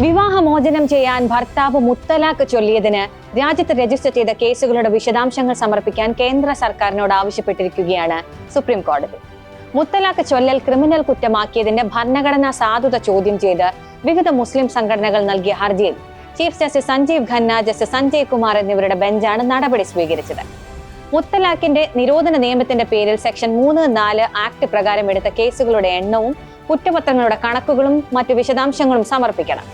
വിവാഹമോചനം ചെയ്യാൻ ഭർത്താവ് മുത്തലാഖ് ചൊല്ലിയതിന് രാജ്യത്ത് രജിസ്റ്റർ ചെയ്ത കേസുകളുടെ വിശദാംശങ്ങൾ സമർപ്പിക്കാൻ കേന്ദ്ര സർക്കാരിനോട് ആവശ്യപ്പെട്ടിരിക്കുകയാണ് സുപ്രീം കോടതി. മുത്തലാഖ് ചൊല്ലൽ ക്രിമിനൽ കുറ്റമാക്കിയതിന്റെ ഭരണഘടനാ സാധുത ചോദ്യം ചെയ്ത് വിവിധ മുസ്ലിം സംഘടനകൾ നൽകിയ ഹർജിയിൽ chief justice Sanjiv Khanna, justice Sanjay Kumar എന്നിവരുടെ ബെഞ്ചാണ് നടപടി സ്വീകരിച്ചത്. മുത്തലാഖിന്റെ നിരോധന നിയമത്തിന്റെ പേരിൽ സെക്ഷൻ 3-4 ആക്ട് പ്രകാരം എടുത്ത കേസുകളുടെ എണ്ണവും കുറ്റപത്രങ്ങളുടെ കണക്കുകളും മറ്റു വിശദാംശങ്ങളും സമർപ്പിക്കണം.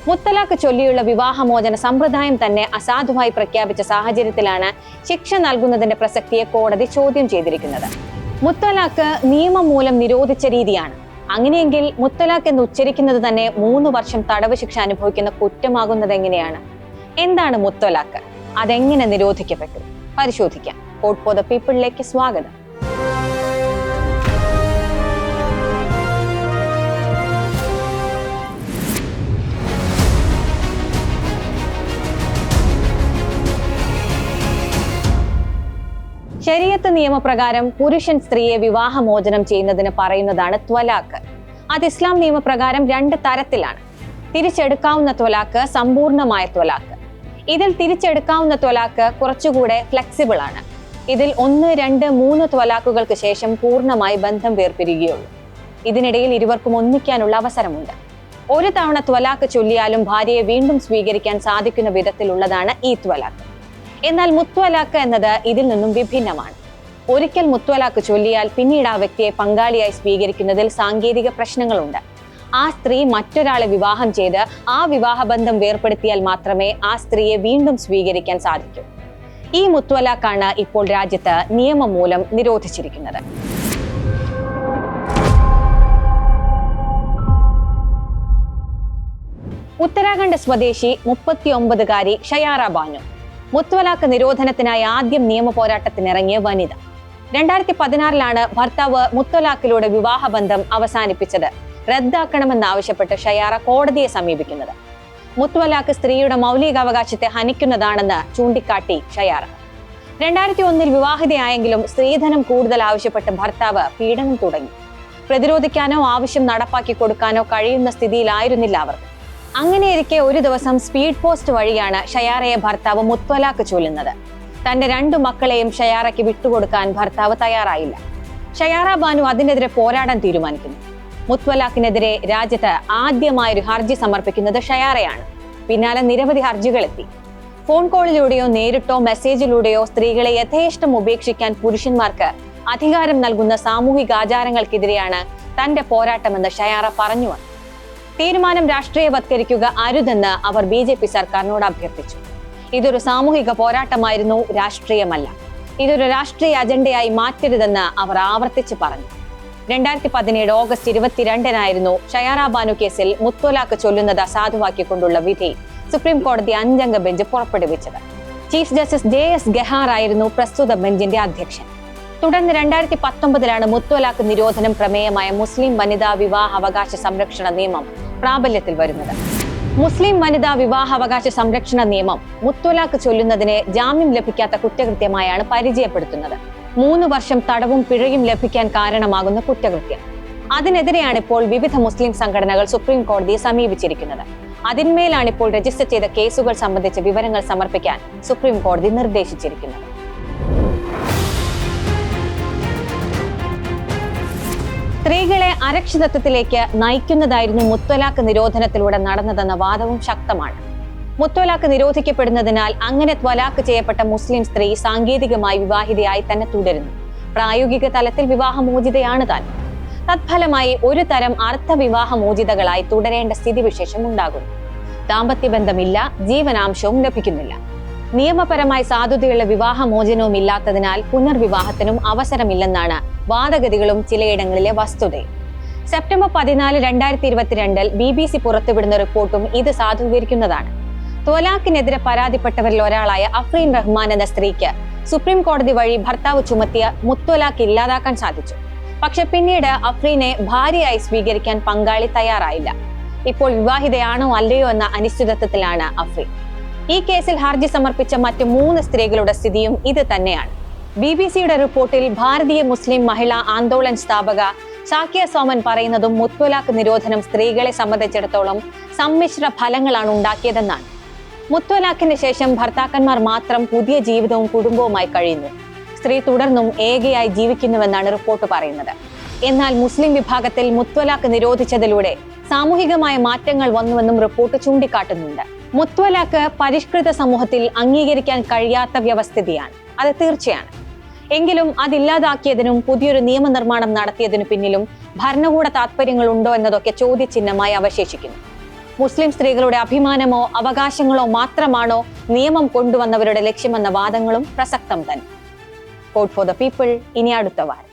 മുത്തലാഖ് ചൊല്ലിയുള്ള വിവാഹമോചന സമ്പ്രദായം തന്നെ അസാധുവായി പ്രഖ്യാപിച്ച സാഹചര്യത്തിലാണ് ശിക്ഷ നൽകുന്നതിന്റെ പ്രസക്തിയെ കോടതി ചോദ്യം ചെയ്തിരിക്കുന്നത്. മുത്തലാഖ് നിയമം മൂലം നിരോധിച്ച രീതിയാണ്. അങ്ങനെയെങ്കിൽ മുത്തലാഖ് എന്ന് ഉച്ചരിക്കുന്നത് തന്നെ 3 വർഷം തടവ് ശിക്ഷ അനുഭവിക്കുന്ന കുറ്റമാകുന്നത് എങ്ങനെയാണ്? എന്താണ് മുത്തലാഖ്? അതെങ്ങനെ നിരോധിക്കപ്പെട്ടു? പരിശോധിക്കാം. കോഡ് ഫോർ ദ പീപ്പിളിലേക്ക് സ്വാഗതം. ശരീഅത്ത് നിയമപ്രകാരം പുരുഷൻ സ്ത്രീയെ വിവാഹമോചനം ചെയ്യുന്നതിന് പറയുന്നതാണ് ത്വലാഖ്. അത് ഇസ്ലാം നിയമപ്രകാരം 2 തരത്തിലാണ്. തിരിച്ചെടുക്കാവുന്ന ത്വലാഖ്, സമ്പൂർണമായ ത്വലാഖ്. ഇതിൽ തിരിച്ചെടുക്കാവുന്ന ത്വലാഖ് കുറച്ചുകൂടെ ഫ്ലെക്സിബിൾ ആണ്. ഇതിൽ 1, 2, 3 ത്വലാഖുകൾക്ക് ശേഷം പൂർണ്ണമായി ബന്ധം വേർപിരിയുകയുള്ളൂ. ഇതിനിടയിൽ ഇരുവർക്കും ഒന്നിക്കാനുള്ള അവസരമുണ്ട്. ഒരു തവണ ത്വലാഖ് ചൊല്ലിയാലും ഭാര്യയെ വീണ്ടും സ്വീകരിക്കാൻ സാധിക്കുന്ന വിധത്തിലുള്ളതാണ് ഈ ത്വലാഖ്. എന്നാൽ മുത്വലാഖ് എന്നത് ഇതിൽ നിന്നും വിഭിന്നമാണ്. ഒരിക്കൽ മുത്വലാഖ് ചൊല്ലിയാൽ പിന്നീട് ആ വ്യക്തിയെ പങ്കാളിയായി സ്വീകരിക്കുന്നതിൽ സാങ്കേതിക പ്രശ്നങ്ങളുണ്ട്. ആ സ്ത്രീ മറ്റൊരാളെ വിവാഹം ചെയ്ത് ആ വിവാഹബന്ധം വേർപ്പെടുത്തിയാൽ മാത്രമേ ആ സ്ത്രീയെ വീണ്ടും സ്വീകരിക്കാൻ സാധിക്കൂ. ഈ മുത്വലാഖാണ് ഇപ്പോൾ രാജ്യത്ത് നിയമം മൂലം നിരോധിച്ചിരിക്കുന്നത്. ഉത്തരാഖണ്ഡ് സ്വദേശി 39-കാരി ഷയാറ ബാനു മുത്വലാഖ് നിരോധനത്തിനായി ആദ്യം നിയമ പോരാട്ടത്തിനിറങ്ങിയ വനിത. 2016 ഭർത്താവ് മുത്വലാഖിലൂടെ വിവാഹബന്ധം അവസാനിപ്പിച്ചത് റദ്ദാക്കണമെന്നാവശ്യപ്പെട്ട് ഷയാറ കോടതിയെ സമീപിക്കുന്നത്. മുത്വലാഖ് സ്ത്രീയുടെ മൗലികാവകാശത്തെ ഹനിക്കുന്നതാണെന്ന് ചൂണ്ടിക്കാട്ടി ഷയാറ 2001 വിവാഹിതയായെങ്കിലും സ്ത്രീധനം കൂടുതൽ ആവശ്യപ്പെട്ട് ഭർത്താവ് പീഡനം തുടങ്ങി. പ്രതിരോധിക്കാനോ ആവശ്യം നടപ്പാക്കി കൊടുക്കാനോ കഴിയുന്ന സ്ഥിതിയിലായിരുന്നില്ല അവർ. അങ്ങനെയിരിക്കെ ഒരു ദിവസം സ്പീഡ് പോസ്റ്റ് വഴിയാണ് ഷയാറയെ ഭർത്താവ് മുത്വലാഖ് ചൊല്ലുന്നത്. തന്റെ 2 മക്കളെയും ഷയാറയ്ക്ക് വിട്ടുകൊടുക്കാൻ ഭർത്താവ് തയ്യാറായില്ല. ഷയാറ ബാനു അതിനെതിരെ പോരാടാൻ തീരുമാനിക്കുന്നു. മുത്വലാഖിനെതിരെ രാജ്യത്ത് ആദ്യമായൊരു ഹർജി സമർപ്പിക്കുന്നത് ഷയാറയാണ്. പിന്നാലെ നിരവധി ഹർജികൾ എത്തി. ഫോൺ കോളിലൂടെയോ നേരിട്ടോ മെസ്സേജിലൂടെയോ സ്ത്രീകളെ യഥേഷ്ടം ഉപേക്ഷിക്കാൻ പുരുഷന്മാർക്ക് അധികാരം നൽകുന്ന സാമൂഹിക ആചാരങ്ങൾക്കെതിരെയാണ് തന്റെ പോരാട്ടമെന്ന് ഷയാറ പറഞ്ഞു. തീരുമാനം രാഷ്ട്രീയവത്കരിക്കുക അരുതെന്ന് അവർ BJP സർക്കാരിനോട് അഭ്യർത്ഥിച്ചു. ഇതൊരു സാമൂഹിക പോരാട്ടമായിരുന്നു, രാഷ്ട്രീയമല്ല. ഇതൊരു രാഷ്ട്രീയ അജണ്ടയായി മാറ്റരുതെന്ന് അവർ ആവർത്തിച്ച് പറഞ്ഞു. 2017 ഓഗസ്റ്റ് 22 ഷയാറ ബാനു കേസിൽ മുത്വലാഖ് ചൊല്ലുന്നത് അസാധുവാക്കിക്കൊണ്ടുള്ള വിധി സുപ്രീം കോടതി 5-അംഗ ബെഞ്ച് പുറപ്പെടുവിച്ചത്. ചീഫ് ജസ്റ്റിസ് JS ഗെഹാർ ആയിരുന്നു പ്രസ്തുത ബെഞ്ചിന്റെ അധ്യക്ഷൻ. തുടർന്ന് 2019 മുത്വലാഖ് നിരോധനം പ്രമേയമായ മുസ്ലിം വനിതാ വിവാഹാവകാശ സംരക്ഷണ നിയമം പ്രാബല്യത്തിൽ വരുന്നത്. മുസ്ലിം വനിതാ വിവാഹാവകാശ സംരക്ഷണ നിയമം മുത്വലാഖ് ചൊല്ലുന്നതിനെ ജാമ്യം ലഭിക്കാത്ത കുറ്റകൃത്യമായാണ് പരിചയപ്പെടുത്തുന്നത്. 3 വർഷം തടവും പിഴയും ലഭിക്കാൻ കാരണമാകുന്ന കുറ്റകൃത്യം. അതിനെതിരെയാണ് ഇപ്പോൾ വിവിധ മുസ്ലിം സംഘടനകൾ സുപ്രീം കോടതിയെ സമീപിച്ചിരിക്കുന്നത്. അതിന്മേലാണ് ഇപ്പോൾ രജിസ്റ്റർ ചെയ്ത കേസുകൾ സംബന്ധിച്ച വിവരങ്ങൾ സമർപ്പിക്കാൻ സുപ്രീം കോടതി നിർദ്ദേശിച്ചിരിക്കുന്നത്. സ്ത്രീകളെ അരക്ഷിതത്വത്തിലേക്ക് നയിക്കുന്നതായിരുന്നു മുത്വലാഖ് നിരോധനത്തിലൂടെ നടന്നതെന്ന വാദവും ശക്തമാണ്. മുത്വലാഖ് നിരോധിക്കപ്പെടുന്നതിനാൽ അങ്ങനെ ത്വലാഖ് ചെയ്യപ്പെട്ട മുസ്ലിം സ്ത്രീ സാങ്കേതികമായി വിവാഹിതയായി തന്നെ തുടരുന്നു. പ്രായോഗിക തലത്തിൽ വിവാഹമോചിതയാണ് താൻ. തത്ഫലമായി ഒരു തരം അർത്ഥവിവാഹമോചിതകളായി തുടരേണ്ട സ്ഥിതിവിശേഷം ഉണ്ടാകുന്നു. ദാമ്പത്യബന്ധമില്ല, ജീവനാംശവും ലഭിക്കുന്നില്ല. നിയമപരമായി സാധുതയുള്ള വിവാഹമോചനവും ഇല്ലാത്തതിനാൽ പുനർവിവാഹത്തിനും അവസരമില്ലെന്നാണ് വാദഗതികളും ചിലയിടങ്ങളിലെ വസ്തുത. സെപ്റ്റംബർ 14, 2022 BBC പുറത്തുവിടുന്ന റിപ്പോർട്ടും ഇത് സാധൂകരിക്കുന്നതാണ്. ത്വലാഖിനെതിരെ പരാതിപ്പെട്ടവരിൽ ഒരാളായ അഫ്രീൻ റഹ്മാൻ എന്ന സ്ത്രീക്ക് സുപ്രീം കോടതി വഴി ഭർത്താവ് ചുമത്തിയ മുത്വലാഖ് ഇല്ലാതാക്കാൻ സാധിച്ചു. പക്ഷെ പിന്നീട് അഫ്രീനെ ഭാര്യയായി സ്വീകരിക്കാൻ പങ്കാളി തയ്യാറായില്ല. ഇപ്പോൾ വിവാഹിതയാണോ അല്ലയോ എന്ന അനിശ്ചിതത്വത്തിലാണ് അഫ്രീൻ. ഈ കേസിൽ ഹർജി സമർപ്പിച്ച മറ്റ് 3 സ്ത്രീകളുടെ സ്ഥിതിയും ഇത് തന്നെയാണ്. BBC റിപ്പോർട്ടിൽ ഭാരതീയ മുസ്ലിം മഹിളാ ആന്തോളൻ സ്ഥാപക സാക്കിയ സോമൻ പറയുന്നതും മുത്വലാഖ് നിരോധനം സ്ത്രീകളെ സംബന്ധിച്ചിടത്തോളം സമ്മിശ്ര ഫലങ്ങളാണ് ഉണ്ടാക്കിയതെന്നാണ്. മുത്വലാഖിന് ശേഷം ഭർത്താക്കന്മാർ മാത്രം പുതിയ ജീവിതവും കുടുംബവുമായി കഴിയുന്നു. സ്ത്രീ തുടർന്നും ഏകയായി ജീവിക്കുന്നുവെന്നാണ് റിപ്പോർട്ട് പറയുന്നത്. എന്നാൽ മുസ്ലിം വിഭാഗത്തിൽ മുത്വലാഖ് നിരോധിച്ചതിലൂടെ സാമൂഹികമായ മാറ്റങ്ങൾ വന്നുവെന്നും റിപ്പോർട്ട് ചൂണ്ടിക്കാട്ടുന്നുണ്ട്. മുത്വലാഖ് പരിഷ്കൃത സമൂഹത്തിൽ അംഗീകരിക്കാൻ കഴിയാത്ത വ്യവസ്ഥിതിയാണ്, അത് തീർച്ചയാണ്. എങ്കിലും അതില്ലാതാക്കിയതിനും പുതിയൊരു നിയമനിർമ്മാണം നടത്തിയതിനു പിന്നിലും ഭരണകൂട താത്പര്യങ്ങൾ ഉണ്ടോ എന്നതൊക്കെ ചോദ്യചിഹ്നമായി അവശേഷിക്കുന്നു. മുസ്ലിം സ്ത്രീകളുടെ അഭിമാനമോ അവകാശങ്ങളോ മാത്രമാണോ നിയമം കൊണ്ടുവന്നവരുടെ ലക്ഷ്യമെന്ന വാദങ്ങളും പ്രസക്തം തന്നെ. കോഡ് ഫോർ ദ പീപ്പിൾ ഇനി അടുത്ത വാരം.